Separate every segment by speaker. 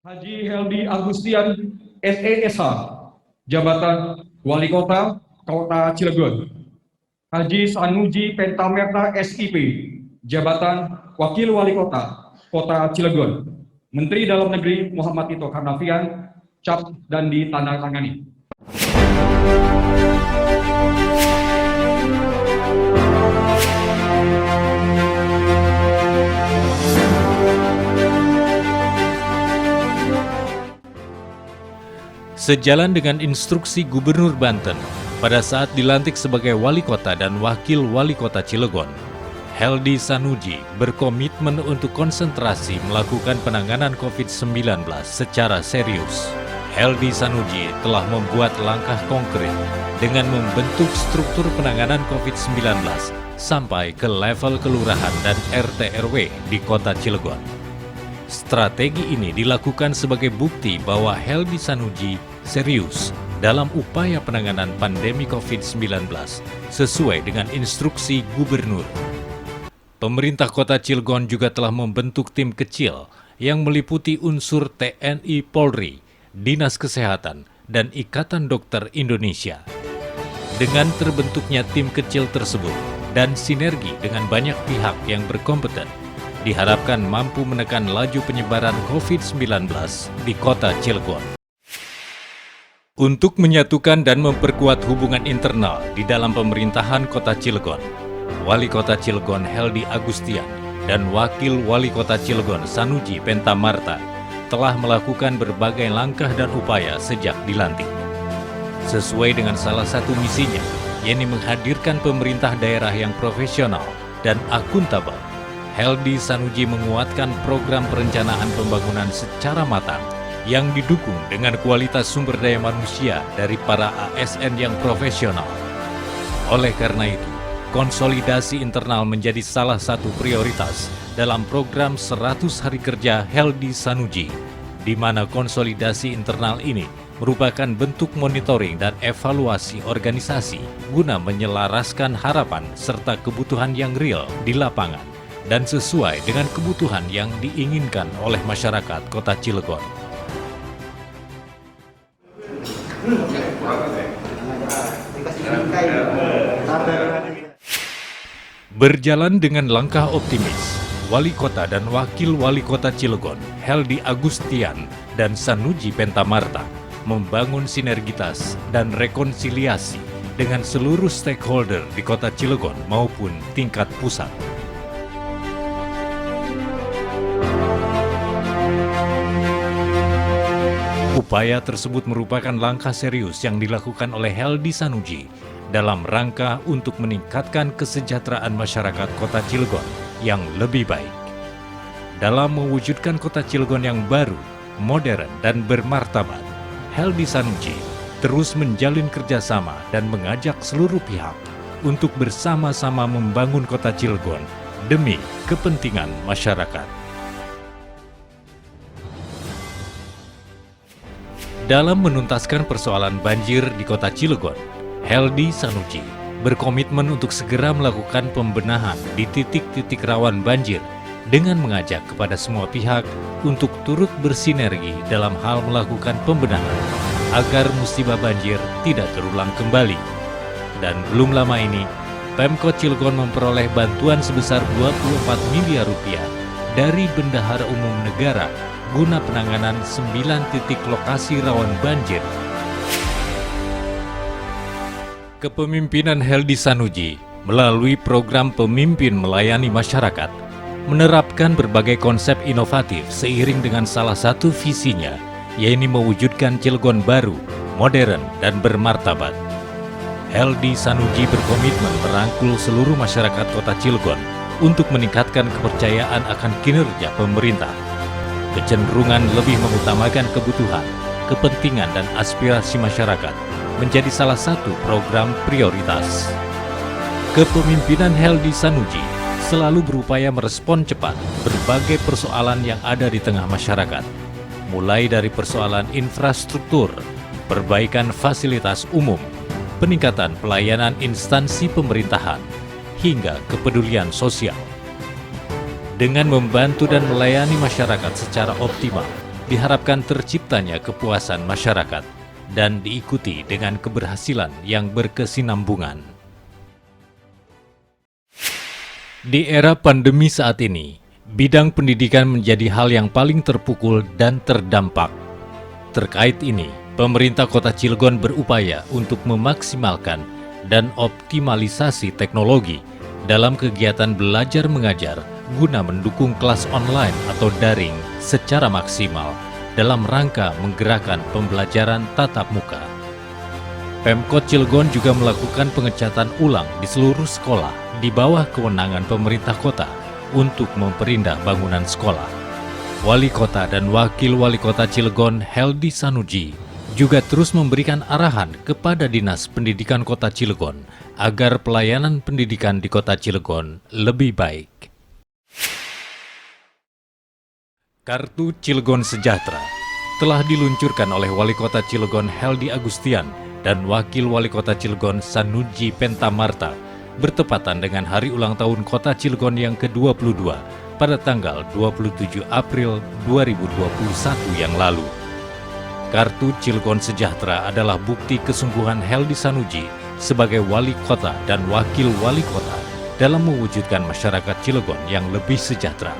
Speaker 1: Haji Heldi Agustian, SESH, Jabatan Wali Kota, Kota Cilegon. Haji Sanuji Pentamerta, SIP, Jabatan Wakil Wali Kota, Kota Cilegon. Menteri Dalam Negeri Muhammad Tito Karnavian, cap dan ditandatangani.
Speaker 2: Sejalan dengan instruksi Gubernur Banten pada saat dilantik sebagai Wali Kota dan Wakil Wali Kota Cilegon, Heldi Sanuji berkomitmen untuk konsentrasi melakukan penanganan COVID-19 secara serius. Heldi Sanuji telah membuat langkah konkret dengan membentuk struktur penanganan COVID-19 sampai ke level kelurahan dan RT/RW di Kota Cilegon. Strategi ini dilakukan sebagai bukti bahwa Heldi Sanuji serius dalam upaya penanganan pandemi COVID-19 sesuai dengan instruksi Gubernur. Pemerintah Kota Cilegon juga telah membentuk tim kecil yang meliputi unsur TNI Polri, Dinas Kesehatan, dan Ikatan Dokter Indonesia. Dengan terbentuknya tim kecil tersebut dan sinergi dengan banyak pihak yang berkompeten, diharapkan mampu menekan laju penyebaran COVID-19 di Kota Cilegon. Untuk menyatukan dan memperkuat hubungan internal di dalam pemerintahan Kota Cilegon, Wali Kota Cilegon Heldi Agustian dan Wakil Wali Kota Cilegon Sanuji Pentamarta telah melakukan berbagai langkah dan upaya sejak dilantik. Sesuai dengan salah satu misinya, yakni menghadirkan pemerintah daerah yang profesional dan akuntabel, Heldi Sanuji menguatkan program perencanaan pembangunan secara matang yang didukung dengan kualitas sumber daya manusia dari para ASN yang profesional. Oleh karena itu, konsolidasi internal menjadi salah satu prioritas dalam program 100 hari kerja Heldi Sanuji, di mana konsolidasi internal ini merupakan bentuk monitoring dan evaluasi organisasi guna menyelaraskan harapan serta kebutuhan yang real di lapangan dan sesuai dengan kebutuhan yang diinginkan oleh masyarakat Kota Cilegon. Berjalan dengan langkah optimis, Wali Kota dan Wakil Wali Kota Cilegon, Heldi Agustian dan Sanuji Pentamarta, membangun sinergitas dan rekonsiliasi dengan seluruh stakeholder di Kota Cilegon maupun tingkat pusat. Upaya tersebut merupakan langkah serius yang dilakukan oleh Heldi Sanuji dalam rangka untuk meningkatkan kesejahteraan masyarakat Kota Cilegon yang lebih baik. Dalam mewujudkan Kota Cilegon yang baru, modern, dan bermartabat, Heldi Sanuji terus menjalin kerjasama dan mengajak seluruh pihak untuk bersama-sama membangun Kota Cilegon demi kepentingan masyarakat. Dalam menuntaskan persoalan banjir di Kota Cilegon, Heldi Sanuji berkomitmen untuk segera melakukan pembenahan di titik-titik rawan banjir dengan mengajak kepada semua pihak untuk turut bersinergi dalam hal melakukan pembenahan agar musibah banjir tidak terulang kembali. Dan belum lama ini, Pemkot Cilegon memperoleh bantuan sebesar 24 miliar rupiah dari Bendahara Umum Negara guna penanganan 9 titik lokasi rawan banjir. Kepemimpinan Heldi Sanuji melalui program Pemimpin Melayani Masyarakat menerapkan berbagai konsep inovatif seiring dengan salah satu visinya, yaitu mewujudkan Cilegon baru, modern, dan bermartabat. Heldi Sanuji berkomitmen merangkul seluruh masyarakat Kota Cilegon untuk meningkatkan kepercayaan akan kinerja pemerintah. Kecenderungan lebih mengutamakan kebutuhan, kepentingan, dan aspirasi masyarakat menjadi salah satu program prioritas. Kepemimpinan Heldi Sanuji selalu berupaya merespon cepat berbagai persoalan yang ada di tengah masyarakat, mulai dari persoalan infrastruktur, perbaikan fasilitas umum, peningkatan pelayanan instansi pemerintahan, hingga kepedulian sosial. Dengan membantu dan melayani masyarakat secara optimal, diharapkan terciptanya kepuasan masyarakat dan diikuti dengan keberhasilan yang berkesinambungan. Di era pandemi saat ini, bidang pendidikan menjadi hal yang paling terpukul dan terdampak. Terkait ini, pemerintah Kota Cilegon berupaya untuk memaksimalkan dan optimalisasi teknologi dalam kegiatan belajar mengajar guna mendukung kelas online atau daring secara maksimal dalam rangka menggerakkan pembelajaran tatap muka. Pemkot Cilegon juga melakukan pengecatan ulang di seluruh sekolah di bawah kewenangan pemerintah kota untuk memperindah bangunan sekolah. Wali Kota dan Wakil Wali Kota Cilegon Heldi Sanuji juga terus memberikan arahan kepada Dinas Pendidikan Kota Cilegon agar pelayanan pendidikan di Kota Cilegon lebih baik. Kartu Cilegon Sejahtera telah diluncurkan oleh Wali Kota Cilegon Heldi Agustian dan Wakil Wali Kota Cilegon Sanuji Pentamarta bertepatan dengan hari ulang tahun Kota Cilegon yang ke-22 pada tanggal 27 April 2021 yang lalu. Kartu Cilegon Sejahtera adalah bukti kesungguhan Heldi Sanuji sebagai Wali Kota dan Wakil Wali Kota dalam mewujudkan masyarakat Cilegon yang lebih sejahtera.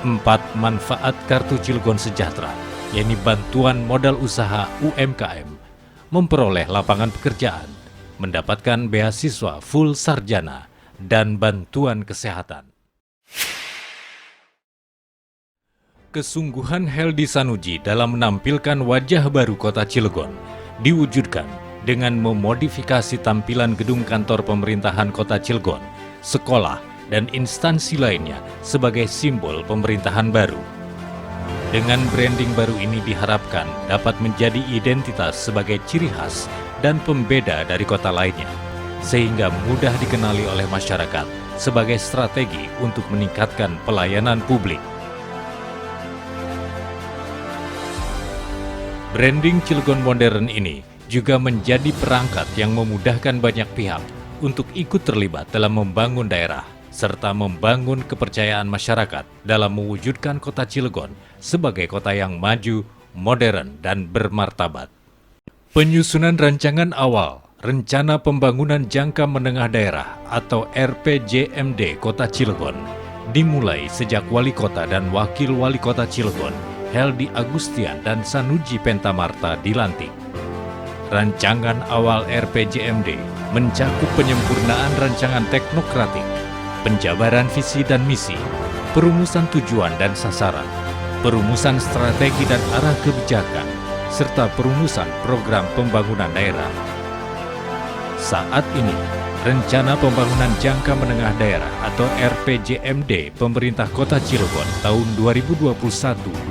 Speaker 2: 4 manfaat Kartu Cilegon Sejahtera, yakni bantuan modal usaha UMKM, memperoleh lapangan pekerjaan, mendapatkan beasiswa full sarjana, dan bantuan kesehatan. Kesungguhan Heldi Sanuji dalam menampilkan wajah baru Kota Cilegon diwujudkan dengan memodifikasi tampilan gedung kantor pemerintahan Kota Cilegon, sekolah, dan instansi lainnya sebagai simbol pemerintahan baru. Dengan branding baru ini diharapkan dapat menjadi identitas sebagai ciri khas dan pembeda dari kota lainnya, sehingga mudah dikenali oleh masyarakat sebagai strategi untuk meningkatkan pelayanan publik. Branding Cilegon modern ini juga menjadi perangkat yang memudahkan banyak pihak untuk ikut terlibat dalam membangun daerah, serta membangun kepercayaan masyarakat dalam mewujudkan Kota Cilegon sebagai kota yang maju, modern, dan bermartabat. Penyusunan rancangan awal Rencana Pembangunan Jangka Menengah Daerah atau RPJMD Kota Cilegon dimulai sejak Wali Kota dan Wakil Wali Kota Cilegon, Heldi Agustian dan Sanuji Pentamarta dilantik. Rancangan awal RPJMD mencakup penyempurnaan rancangan teknokratik, penjabaran visi dan misi, perumusan tujuan dan sasaran, perumusan strategi dan arah kebijakan, serta perumusan program pembangunan daerah. Saat ini, Rencana Pembangunan Jangka Menengah Daerah atau RPJMD Pemerintah Kota Cilegon tahun 2021-2026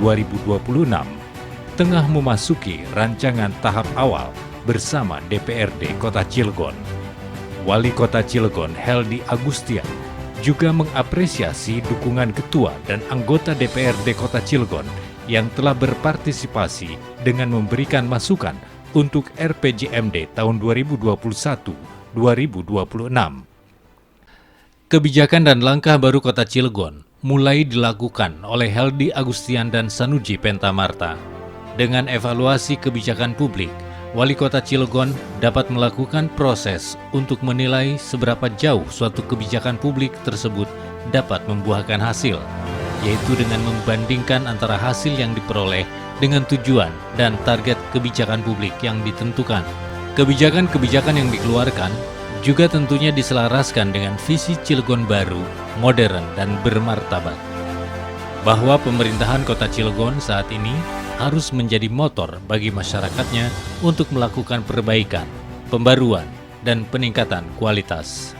Speaker 2: tengah memasuki rancangan tahap awal bersama DPRD Kota Cilegon. Wali Kota Cilegon Heldi Agustian juga mengapresiasi dukungan Ketua dan anggota DPRD Kota Cilegon yang telah berpartisipasi dengan memberikan masukan untuk RPJMD tahun 2021-2026. Kebijakan dan langkah baru Kota Cilegon mulai dilakukan oleh Heldi Agustian dan Sanuji Pentamarta. Dengan evaluasi kebijakan publik, Wali Kota Cilegon dapat melakukan proses untuk menilai seberapa jauh suatu kebijakan publik tersebut dapat membuahkan hasil, yaitu dengan membandingkan antara hasil yang diperoleh dengan tujuan dan target kebijakan publik yang ditentukan. Kebijakan-kebijakan yang dikeluarkan juga tentunya diselaraskan dengan visi Cilegon baru, modern, dan bermartabat. Bahwa pemerintahan Kota Cilegon saat ini harus menjadi motor bagi masyarakatnya untuk melakukan perbaikan, pembaruan, dan peningkatan kualitas.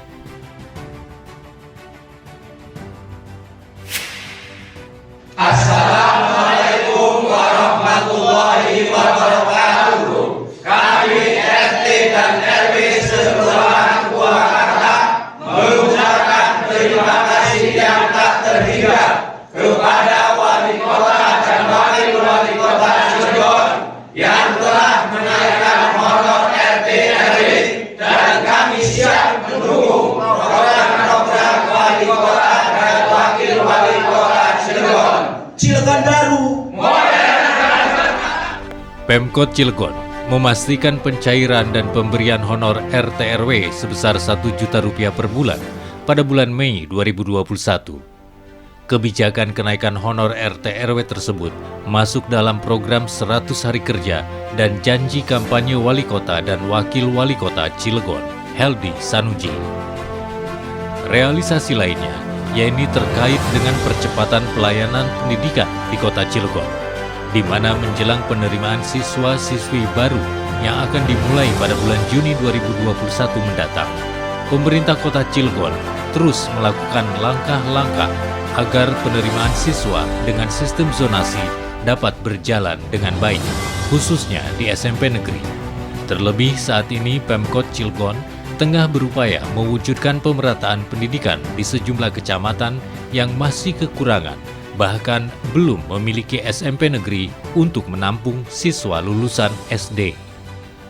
Speaker 3: Assalamualaikum warahmatullahi wabarakatuh. Kami RT dan RW Sekelurahan Purwakarta mengucapkan terima kasih yang tak terhingga kepada Wali Kota dan Wakil Wali Kota Cilegon yang telah menaikkan honor RT RW, dan kami siap mendukung
Speaker 2: Pemkot Cilegon memastikan pencairan dan pemberian honor RT/RW sebesar Rp1.000.000 per bulan pada bulan Mei 2021. Kebijakan kenaikan honor RT/RW tersebut masuk dalam program 100 hari kerja dan janji kampanye Wali Kota dan Wakil Wali Kota Cilegon, Heldy Sanuji. Realisasi lainnya, yakni terkait dengan percepatan pelayanan pendidikan di Kota Cilegon, di mana menjelang penerimaan siswa-siswi baru yang akan dimulai pada bulan Juni 2021 mendatang, pemerintah Kota Cilegon terus melakukan langkah-langkah agar penerimaan siswa dengan sistem zonasi dapat berjalan dengan baik, khususnya di SMP negeri. Terlebih saat ini Pemkot Cilegon tengah berupaya mewujudkan pemerataan pendidikan di sejumlah kecamatan yang masih kekurangan, bahkan belum memiliki SMP negeri untuk menampung siswa lulusan SD.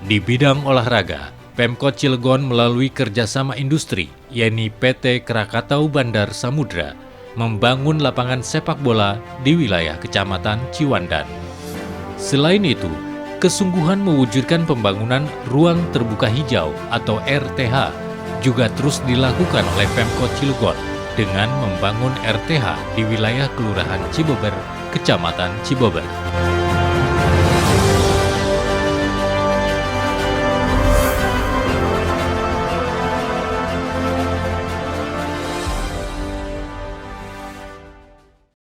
Speaker 2: Di bidang olahraga, Pemkot Cilegon melalui kerjasama industri, yakni PT Krakatau Bandar Samudra, membangun lapangan sepak bola di wilayah Kecamatan Ciwandan. Selain itu, kesungguhan mewujudkan pembangunan ruang terbuka hijau atau RTH juga terus dilakukan oleh Pemkot Cilegon dengan membangun RTH di wilayah Kelurahan Cibober, Kecamatan Cibober.